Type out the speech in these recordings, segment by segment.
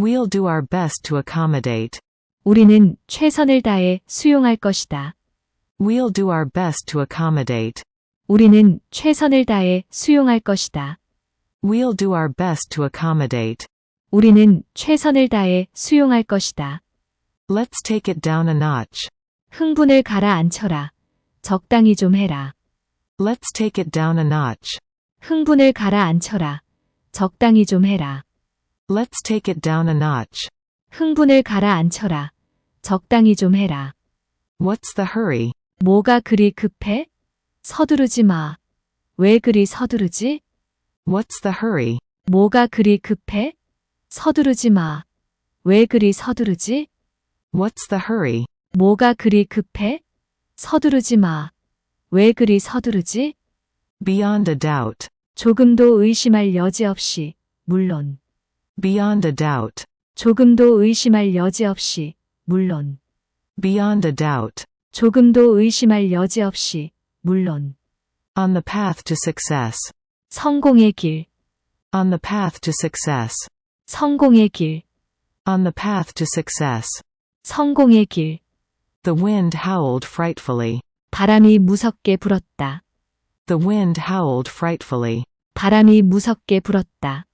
We'll do our best to accommodate. 우리는 최선을 다해 수용할 것이다. We'll do our best to accommodate. 우리는 최선을 다해 수용할 것이다. We'll do our best to accommodate. 우리는 최선을 다해 수용할 것이다. Let's take it down a notch. 흥분을 가라앉혀라. 적당히 좀 해라. Let's take it down a notch. 흥분을 가라앉혀라. 적당히 좀 해라. Let's take it down a notch. 흥분을 가라앉혀라. 적당히 좀 해라. What's the hurry? 뭐가 그리 급해? 서두르지 마. 왜 그리 서두르지? What's the hurry? 뭐가 그리 급해? 서두르지 마. 왜 그리 서두르지? What's the hurry? 뭐가 그리 급해? 서두르지 마. 왜 그리 서두르지? Beyond a doubt. 조금도 의심할 여지 없이, 물론. Beyond a doubt. 조금도 의심할 여지 없이, 물론. Beyond a doubt. 조금도 의심할 여지 없이, 물론. On the path to success. 성공의 길, On the path to success. 성공의 길, On the path to success. 성공의 길. The wind howled frightfully. 바람이 무섭게 불었다. The wind howled frightfully. 바람이 무섭게 불었다.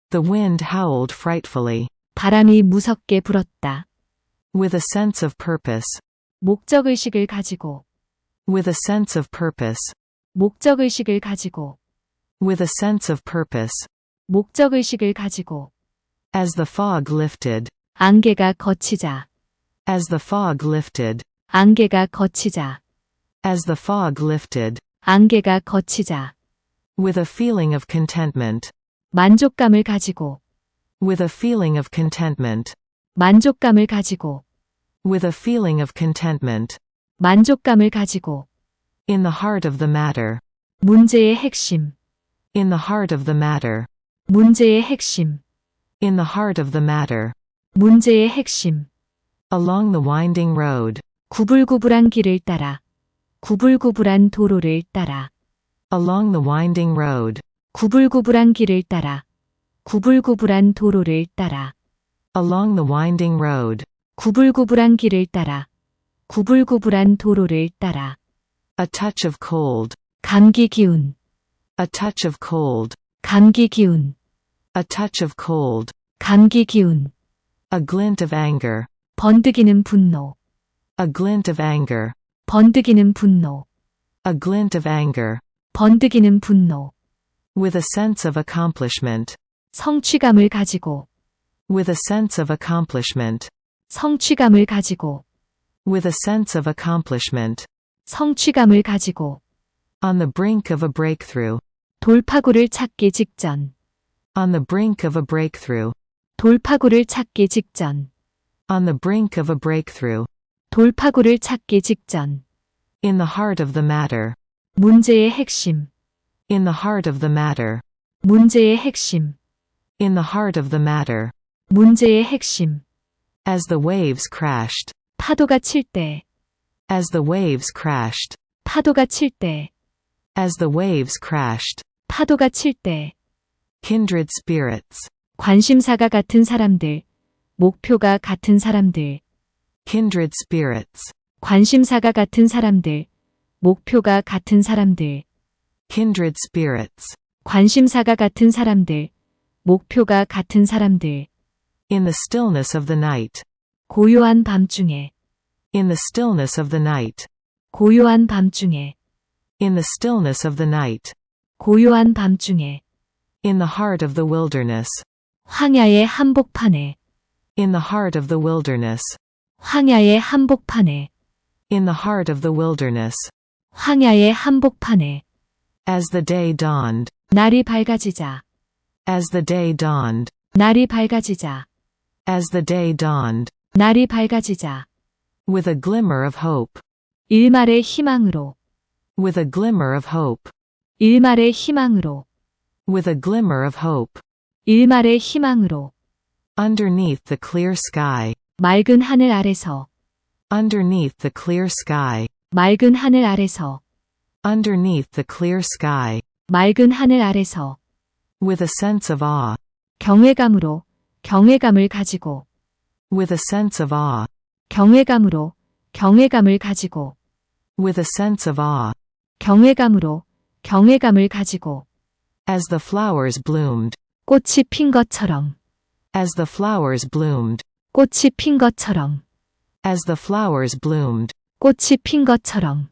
The wind howled frightfully. 바람이 무섭게 불었다. With a sense of purpose. 목적의식을 가지고, With a sense of purpose. 목적의식을 가지고, With a sense of purpose. 목적의식을 가지고. As the fog lifted. 안개가 걷히자. As the fog lifted. 안개가 걷히자. As the fog lifted. 안개가 걷히자. With a feeling of contentment. 만족감을 가지고. With a feeling of contentment. 만족감을 가지고. With a feeling of contentment. 만족감을 가지고. In the heart of the matter. 문제의 핵심. In the heart of the matter. 문제의 핵심. In the heart of the matter. 문제의 핵심. Along the winding road. 구불구불한 길을 따라. 구불구불한 도로를 따라. Along the winding road. 구불구불한 길을 따라. 구불구불한 도로를 따라. Along the winding road. 구불구불한 길을 따라. 구불구불한 도로를 따라. A touch of cold. 감기 기운. A touch of cold. 감기 기운. A touch of cold. 감기 기운. A glint of anger. 번득이는 분노. A glint of anger. 번득이는 분노. A glint of anger. 번득이는 분노. With a sense of accomplishment. 성취감을 가지고. With a sense of accomplishment. 성취감을 가지고. With a sense of accomplishment. 성취감을 가지고. On the brink of a breakthrough. 돌파구를 찾기 직전. On the brink of a breakthrough. 돌파구를 찾기 직전. On the brink of a breakthrough. 돌파구를 찾기 직전. In the heart of the matter. 문제의 핵심. In the heart of the matter. 문제의 핵심. In the heart of the matter. 문제의 핵심. As the waves crashed. 파도가 칠 때. As the waves crashed. 파도가 칠 때. As the waves crashed. 파도가 칠 때. Kindred spirits. 관심사가 같은 사람들. 목표가 같은 사람들. Kindred spirits. 관심사가 같은 사람들. 목표가 같은 사람들. Kindred spirits. 관심사가 같은 사람들. 목표가 같은 사람들. In the stillness of the night. 고요한 밤중에. In the stillness of the night. 고요한 밤중에. In the stillness of the night. 고요한 밤중에. In the heart of the wilderness. 황야의 한복판에. In the heart of the wilderness. 황야의 한복판에. In the heart of the wilderness. 황야의 한복판에. As the day dawned. 날이 밝아지자. As the day dawned. 날이 밝아지자. As the day dawned. 날이 밝아지자. With a glimmer of hope. 일말의 희망으로. With a glimmer of hope. 일말의 희망으로. With a glimmer of hope. 일말의 희망으로. Underneath the clear sky. 맑은 하늘 아래서. Underneath the clear sky. 맑은 하늘 아래서. Underneath the clear sky. 맑은 하늘 아래서. With a sense of awe. 경외감으로. 경외감을 가지고, with a sense of awe, 경외감으로, 경외감을 가지고, with a sense of awe, 경외감으로, 경외감을 가지고, as the flowers bloomed, 꽃이 핀 것처럼, as the flowers bloomed, 꽃이 핀 것처럼, as the flowers bloomed. 꽃이 핀 것처럼.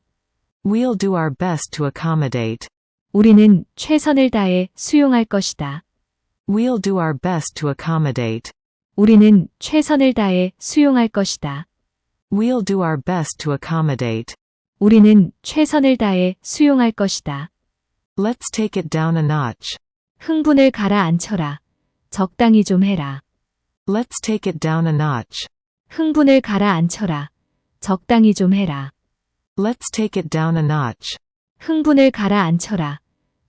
We'll do our best to accommodate. 우리는 최선을 다해 수용할 것이다. We'll do our best to accommodate. 우리는 최선을 다해 수용할 것이다. We'll do our best to accommodate. 우리는 최선을 다해 수용할 것이다. Let's take it down a notch. 흥분을 가라앉혀라. 적당히 좀 해라. Let's take it down a notch. 흥분을 가라앉혀라. 적당히 좀 해라. Let's take it down a notch. 흥분을 가라앉혀라.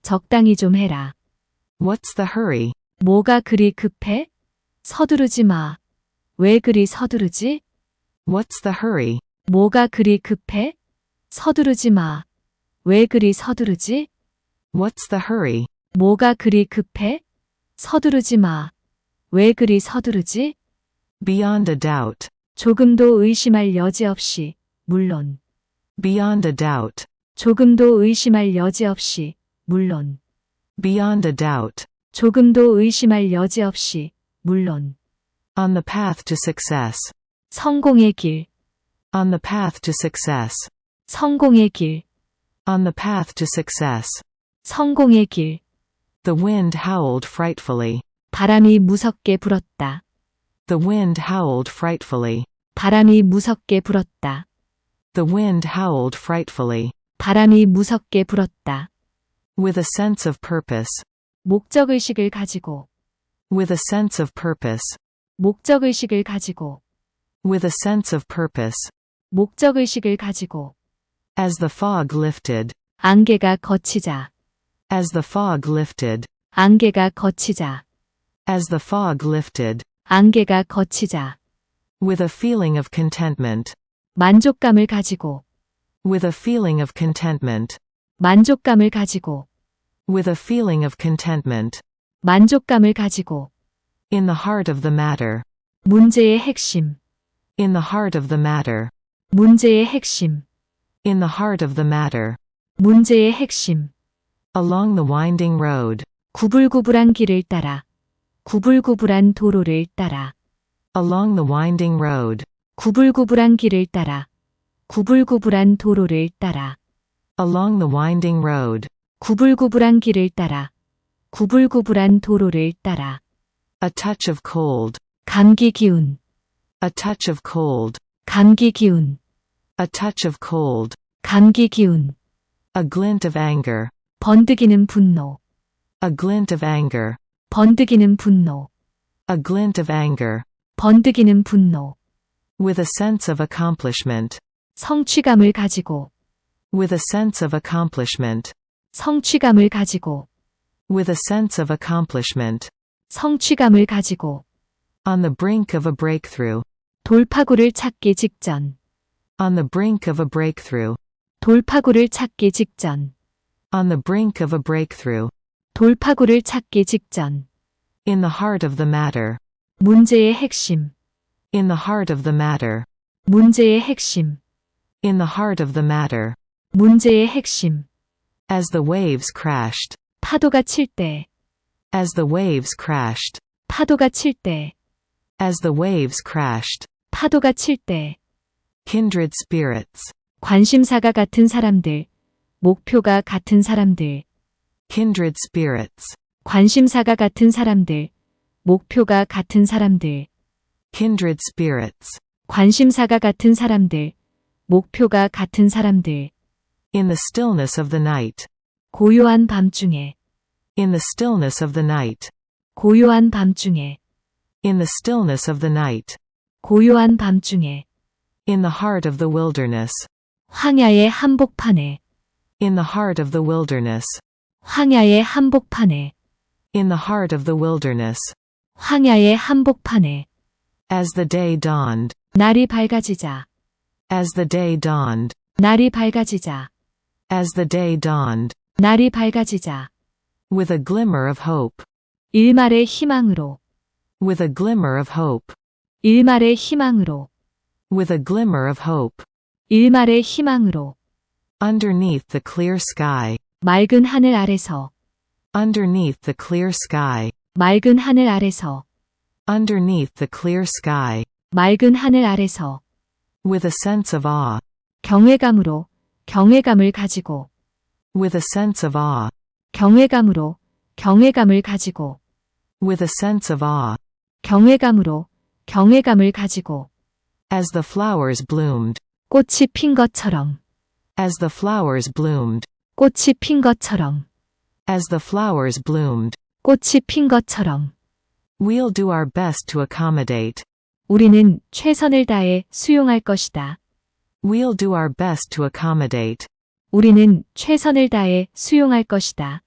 적당히 좀 해라. What's the hurry? 뭐가 그리 급해? 서두르지 마. 왜 그리 서두르지? What's the hurry? 뭐가 그리 급해? 서두르지 마. 왜 그리 서두르지? What's the hurry? 뭐가 그리 급해? 서두르지 마. 왜 그리 서두르지? Beyond a doubt. 조금도 의심할 여지 없이, 물론. Beyond a doubt. 조금도 의심할 여지 없이, 물론. Beyond a doubt. 조금도 의심할 여지 없이, 물론. On the path to success. 성공의 길, On the path to success. 성공의 길, On the path to success. 성공의 길. The wind howled frightfully. 바람이 무섭게 불었다. The wind howled frightfully. 바람이 무섭게 불었다. The wind howled frightfully. 바람이 무섭게 불었다. With a sense of purpose. 목적의식을 가지고, With a sense of purpose. 목적의식을 가지고, With a sense of purpose. 목적의식을 가지고. As the fog lifted. 안개가 걷히자, As the fog lifted. 안개가 걷히자, As the fog lifted. 안개가 걷히자. With a feeling of contentment. 만족감을 가지고, With a feeling of contentment. 만족감을 가지고, With a feeling of contentment. 만족감을 가지고. In the heart of the matter. 문제의 핵심, In the heart of the matter. 문제의 핵심, In the heart of the matter. 문제의 핵심. Along the winding road. 구불구불한 길을 따라, 구불구불한 도로를 따라. Along the winding road. 구불구불한 길을 따라, 구불구불한 도로를 따라. Along the winding road. 구불구불한 길을 따라, 구불구불한 도로를 따라. A touch of cold. 감기 기운, A touch of cold. 감기 기운, A touch of cold. 감기 기운. A glint of anger. 번득이는 분노, A glint of anger. 번득이는 분노, A glint of anger. 번득이는 분노. With a sense of accomplishment. 성취감을 가지고, With a sense of accomplishment. 성취감을 가지고, With a sense of accomplishment. 성취감을 가지고. On the brink of a breakthrough. 돌파구를 찾기 직전, On the brink of a breakthrough. 돌파구를 찾기 직전, On the brink of a breakthrough. 돌파구를 찾기 직전. In the heart of the matter. 문제의 핵심, In the heart of the matter. 문제의 핵심, In the heart of the matter. 문제의 핵심. As the waves crashed. 파도가 칠 때, As the waves crashed. 파도가 칠 때, As the waves crashed. 파도가 칠 때. Kindred spirits. 관심사가 같은 사람들, 목표가 같은 사람들. Kindred spirits. 관심사가 같은 사람들, 목표가 같은 사람들. Kindred spirits. 관심사가 같은 사람들, 목표가 같은 사람들. In the stillness of the night. 고요한 밤중에, In the stillness of the night. 고요한 밤중에, In the stillness of the night. 고요한 밤중에. In the heart of the wilderness. 황야의 한복판에, In the heart of the wilderness. 황야의 한복판에, In the heart of the wilderness. 황야의 한복판에. As the day dawned. 날이 밝아지자, As the day dawned. 날이 밝아지자, As the day dawned. 날이 밝아지자. With a glimmer of hope. 일말의 희망으로, With a glimmer of hope. 일말의 희망으로. With a glimmer of hope. 일말의 희망으로. Underneath the clear sky. 맑은 하늘 아래서. Underneath the clear sky. 맑은 하늘 아래서. Underneath the clear sky. 맑은 하늘 아래서. With a sense of awe. 경외감으로. 경외감을 가지고. With a sense of awe. 경외감으로. 경외감을 가지고. With a sense of awe. 경외감으로. 경외감을 가지고. As the flowers bloomed. 꽃이 핀 것처럼. As the flowers bloomed. 꽃이 핀 것처럼. As the flowers bloomed. 꽃이 핀 것처럼. We'll do our best to accommodate. 우리는 최선을 다해 수용할 것이다. We'll do our best to accommodate. 우리는 최선을 다해 수용할 것이다.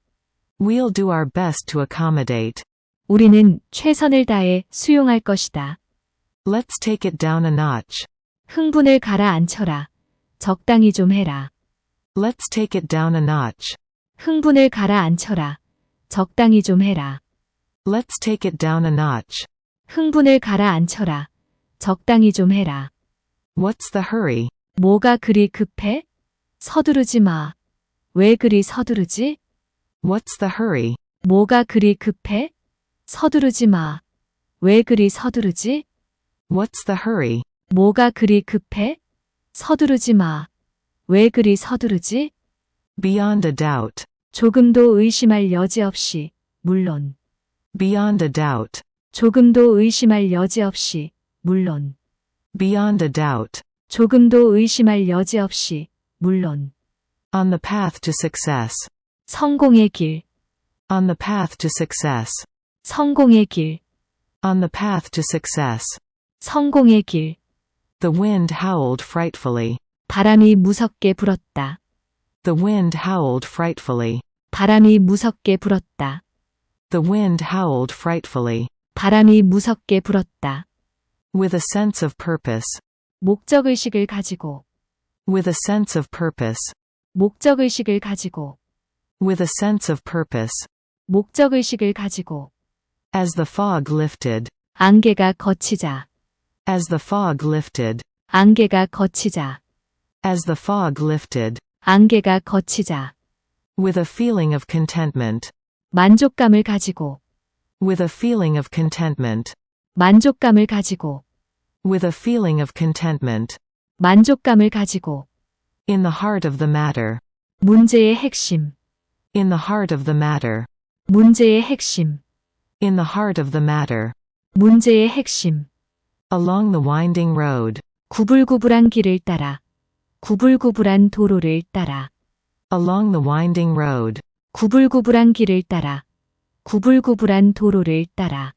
We'll do our best to accommodate. 우리는 최선을 다해 수용할 것이다. Let's take it down a notch. 흥분을 가라앉혀라. 적당히 좀 해라. Let's take it down a notch. 흥분을 가라앉혀라. 적당히 좀 해라. Let's take it down a notch. 흥분을 가라앉혀라. 적당히 좀 해라. What's the hurry? 뭐가 그리 급해? 서두르지 마. 왜 그리 서두르지? What's the hurry? 뭐가 그리 급해? 서두르지 마. 왜 그리 서두르지? What's the hurry? 뭐가 그리 급해? 서두르지 마. 왜 그리 서두르지? Beyond a doubt. 조금도 의심할 여지 없이, 물론. Beyond a doubt. 조금도 의심할 여지 없이, 물론. Beyond a doubt. 조금도 의심할 여지 없이, 물론. On the path to success. 성공의 길, On the path to success. 성공의 길, On the path to success. 성공의 길. The wind howled frightfully. 바람이 무섭게 불었다. The wind howled frightfully. 바람이 무섭게 불었다. The wind howled frightfully. 바람이 무섭게 불었다. With a sense of purpose. 목적의식을 가지고, With a sense of purpose. 목적의식을 가지고, With a sense of purpose. 목적의식을 가지고. As the fog lifted. 안개가 걷히자. As the fog lifted. 안개가 걷히자. As the fog lifted. 안개가 걷히자. With a feeling of contentment. 만족감을 가지고. With a feeling of contentment. 만족감을 가지고. With a feeling of contentment. 만족감을 가지고. In the heart of the matter. 문제의 핵심. In the heart of the matter. 문제의 핵심. In the heart of the matter. 문제의 핵심. Along the winding road. 구불구불한 길을 따라. 구불구불한 도로를 따라. Along the winding road. 구불구불한 길을 따라. 구불구불한 도로를 따라.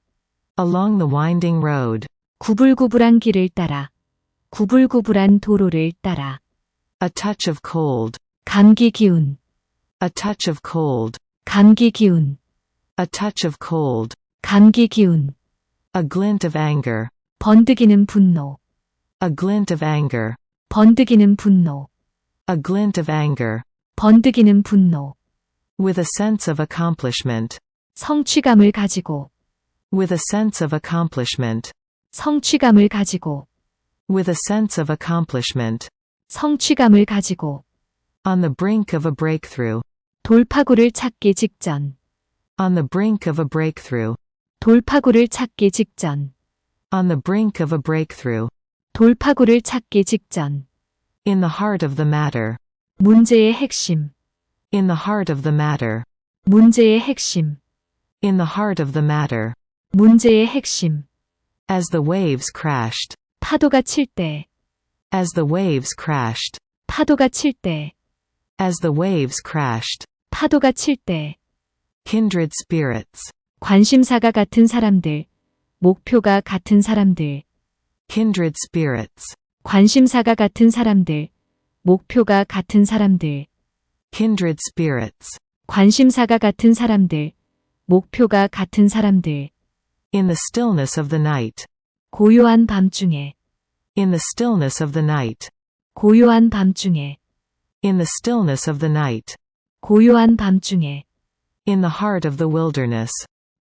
Along the winding road. 구불구불한 길을 따라. 구불구불한 도로를 따라. A touch of cold. 감기 기운. A touch of cold. 감기 기운. A touch of cold. 감기 기운. A glint of anger. 번득이는 분노. A glint of anger. 번득이는 분노. A glint of anger. 번득이는 분노. With a sense of accomplishment. 성취감을 가지고. With a sense of accomplishment. 성취감을 가지고. With a sense of accomplishment. 성취감을 가지고. On the brink of a breakthrough. 돌파구를 찾기 직전. On the brink of a breakthrough. 돌파구를 찾기 직전. On the brink of a breakthrough. 돌파구를 찾기 직전. In the heart of the matter. 문제의 핵심. In the heart of the matter. 문제의 핵심. In the heart of the matter. 문제의 핵심. As the waves crashed. 파도가 칠 때. As the waves crashed. 파도가 칠 때. As the waves crashed. 파도가 칠 때. Kindred spirits. 관심사가 같은 사람들. 목표가 같은 사람들. Kindred spirits. 관심사가 같은 사람들. 목표가 같은 사람들. Kindred spirits. 관심사가 같은 사람들. 목표가 같은 사람들. In the stillness of the night. 고요한 밤중에. In the stillness of the night. 고요한 밤중에. In the stillness of the night. 고요한 밤중에. In the heart of the wilderness.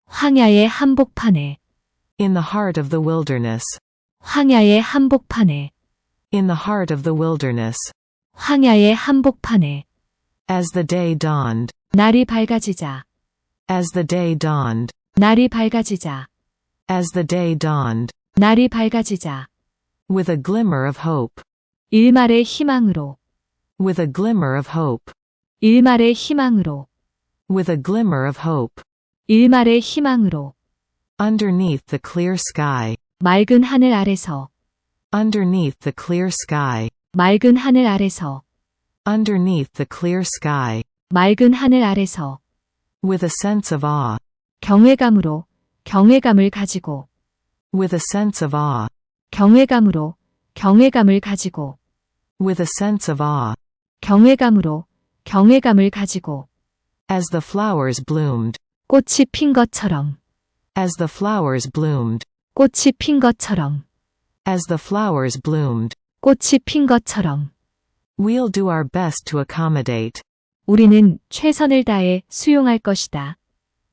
황야의 한복판에. In the heart of the wilderness. 황야의 한복판에, In the heart of the wilderness. 황야의 한복판에, As the day dawned. 날이 밝아지자, As the day dawned. 날이 밝아지자, As the day dawned. 날이 밝아지자, With a glimmer of hope. 일말의 희망으로, With a glimmer of hope. 일말의 희망으로, With a glimmer of hope. 일말의 희망으로, Underneath the clear sky. 맑은 하늘 아래서, Underneath the clear sky. 맑은 하늘 아래서, Underneath the clear sky. 맑은 하늘 아래서, With a sense of awe. 경외감으로, 경외감을 가지고, With a sense of awe. 경외감으로, 경외감을 가지고, With a sense of awe. 경외감으로, 경외감을 가지고, As the flowers bloomed. 꽃이 핀 것처럼, As the flowers bloomed. 꽃이 핀 것처럼, As the flowers bloomed. 꽃이 핀 것처럼, We'll do our best to accommodate. 우리는 최선을 다해 수용할 것이다.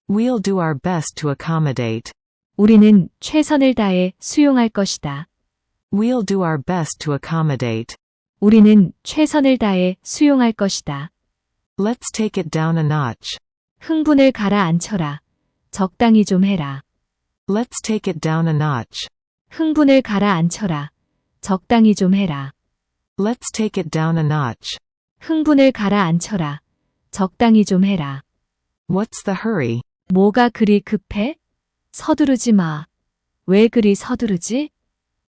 We'll do our best to accommodate. 우리는 최선을 다해 수용할 것이다. We'll do our best to accommodate. 우리는 최선을 다해 수용할 것이다. Let's take it down a notch. 흥분을 가라앉혀라. 적당히 좀 해라. Let's take it down a notch. 흥분을 가라앉혀라. 적당히 좀 해라. Let's take it down a notch. 흥분을 가라앉혀라. 적당히 좀 해라. What's the hurry? 뭐가 그리 급해? 서두르지 마. 왜 그리 서두르지?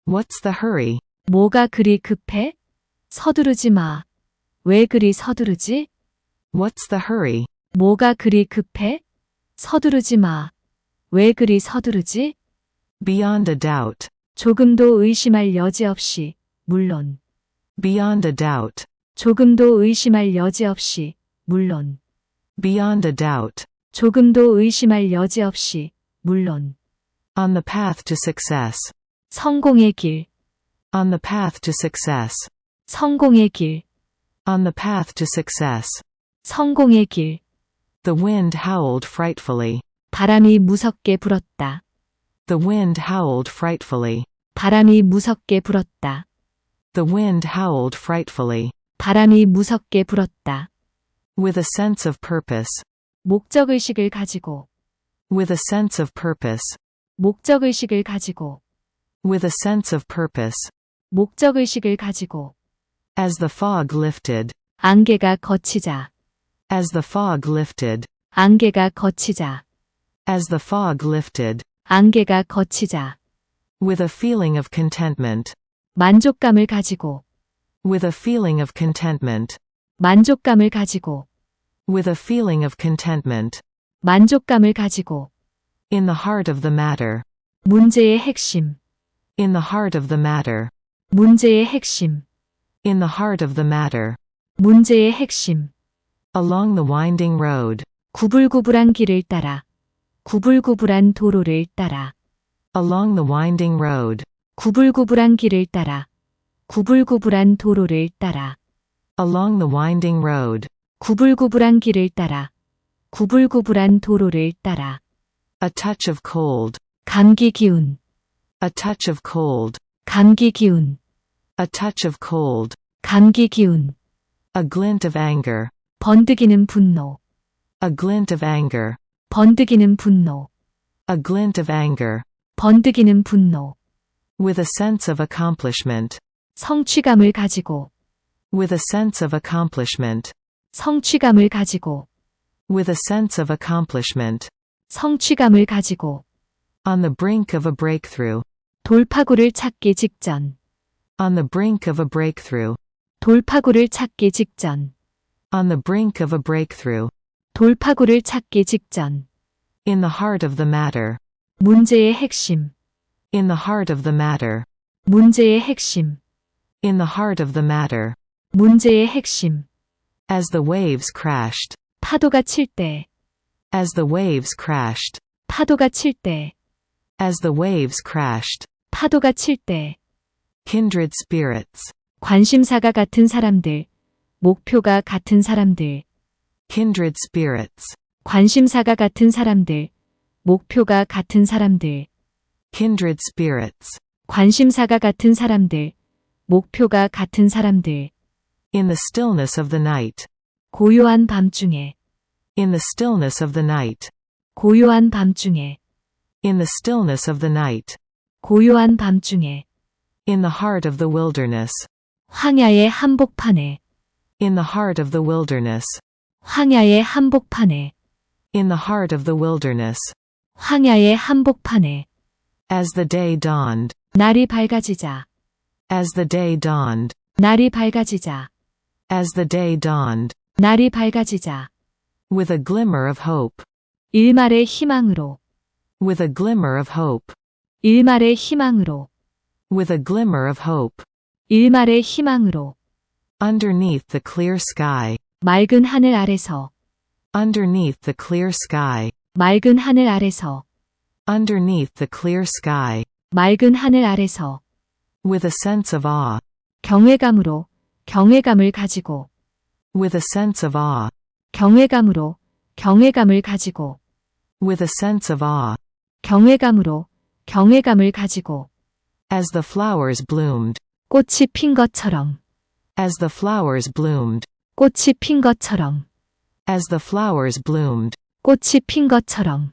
What's the hurry? 뭐가 그리 급해? 서두르지 마. 왜 그리 서두르지? What's the hurry? 뭐가 그리 급해? 서두르지 마. 왜 그리 서두르지? Beyond a doubt. 조금도 의심할 여지 없이, 물론. Beyond a doubt. 조금도 의심할 여지 없이, 물론. Beyond a doubt. 조금도 의심할 여지 없이, 물론. On the path to success. 성공의 길, On the path to success. 성공의 길, On the path to success. 성공의 길. The wind howled frightfully. 바람이 무섭게 불었다. The wind howled frightfully. 바람이 무섭게 불었다. The wind howled frightfully. 바람이 무섭게 불었다. With a sense of purpose. 목적의식을 가지고, With a sense of purpose. 목적의식을 가지고, With a sense of purpose. 목적의식을 가지고. As the fog lifted. 안개가 걷히자, As the fog lifted. 안개가 걷히자, As the fog lifted. 안개가 걷히자. With a feeling of contentment. 만족감을 가지고, With a feeling of contentment. 만족감을 가지고, With a feeling of contentment. 만족감을 가지고. In the heart of the matter. 문제의 핵심, In the heart of the matter. 문제의 핵심, In the heart of the matter. 문제의 핵심. Along the winding road. 구불구불한 길을 따라, 구불구불한 도로를 따라. Along the winding road. 구불구불한 길을 따라, 구불구불한 도로를 따라. Along the winding road. 구불구불한 길을 따라, 구불구불한 도로를 따라. A touch of cold. 감기 기운, A touch of cold. 감기 기운, A touch of cold. 감기 기운. A glint of anger. 번득이는 분노, A glint of anger. 번득이는 분노, A glint of anger. 번득이는 분노. With a sense of accomplishment. 성취감을 가지고, With a sense of accomplishment. 성취감을 가지고, With a sense of accomplishment. 성취감을 가지고. On the brink of a breakthrough. 돌파구를 찾기 직전, On the brink of a breakthrough. 돌파구를 찾기 직전, On the brink of a breakthrough. 돌파구를 찾기 직전. In the heart of the matter. 문제의 핵심, In the heart of the matter. 문제의 핵심, In the heart of the matter. 문제의 핵심. As the waves crashed. 파도가 칠 때, As the waves crashed. 파도가 칠 때, As the waves crashed. 파도가 칠 때. Kindred spirits. 관심사가 같은 사람들, 목표가 같은 사람들. Kindred spirits. 관심사가 같은 사람들, 목표가 같은 사람들. kindred spirits. 관심사가 같은 사람들, 목표가 같은 사람들, In the stillness of the night. 고요한 밤중에, In the stillness of the night. 고요한 밤중에, In the stillness of the night. 고요한 밤중에, In the heart of the wilderness. 황야의 한복판에, In the heart of the wilderness. 황야의 한복판에, In the heart of the wilderness. 황야의 한복판에, As the day dawned. 날이 밝아지자, As the day dawned. 날이 밝아지자, As the day dawned. 날이 밝아지자, With a glimmer of hope. 일말의 희망으로, With a glimmer of hope. 일말의 희망으로, With a glimmer of hope. 일말의 희망으로, Underneath the clear sky. 맑은 하늘 아래서, Underneath the clear sky. 맑은 하늘 아래서, Underneath the clear sky. 맑은 하늘 아래서, With a sense of awe. 경외감으로, 경외감을 가지고, With a sense of awe. 경외감으로, 경외감을 가지고, With a sense of awe. 경외감으로, 경외감을 가지고, As the flowers bloomed. 꽃이 핀 것처럼, As the flowers bloomed. 꽃이 핀 것처럼, As the flowers bloomed. 꽃이 핀 것처럼,